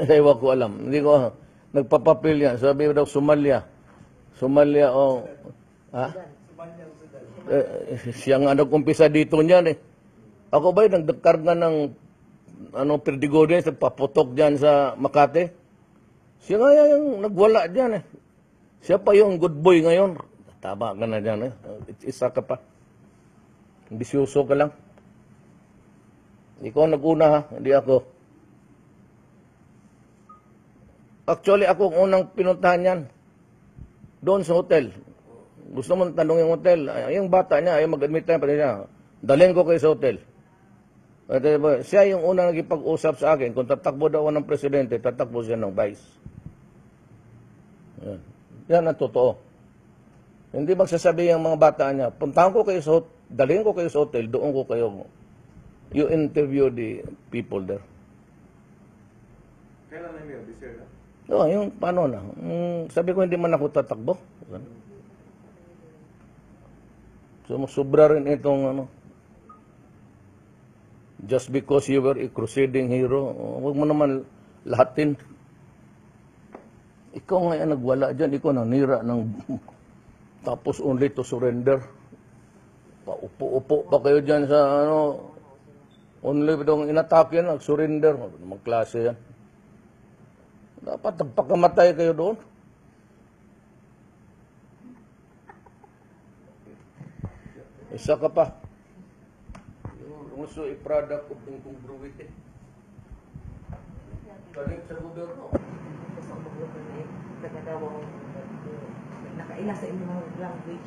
Ewan ko alam. Hindi ko, nagpapapil yan. Sabi daw, Somalia. Somalia o, ha? Siya nga nag-umpisa dito niyan eh. Ako ba yung nagkarga ng perdigo din, paputok dyan sa Makati? Siya nga yung nagwala dyan eh. Siya pa yung good boy ngayon. Tama ka na dyan eh. Isa ka pa. Bisyoso ka lang. Ikaw nag-una ha, hindi ako. Actually, ako ang unang pinuntahan yan. Doon sa hotel. Gusto mo tanong yung hotel. Yung bata niya, ayaw mag-admit na pati niya. Dalhin ko kayo sa hotel. At, siya yung unang nagipag-usap sa akin. Kung tatakbo daw ng presidente, tatakbo siya ng vice. Yan. Yan ang totoo. Hindi magsasabi yung mga bata niya, puntahan ko kayo sa hotel, dalhin ko kayo sa hotel, doon ko kayo. You interview the people there. Kailan na yun? This year na? Oo, yung paano na. Sabi ko, hindi man ako tatakbo. So, sobra rin itong just because you were a crusading hero, huwag mo naman lahatin. Ikaw nga yan nagwala dyan, ikaw nanira ng tapos only to surrender. Paupo-upo pa kayo dyan sa only itong inatake yan, nag-surrender. Magklase yan. Dapat nagpakamatay kayo doon. Isa ka pa. Yung also a product of incongruity. Galing sa gobyerno. Nakaila sa inyong language.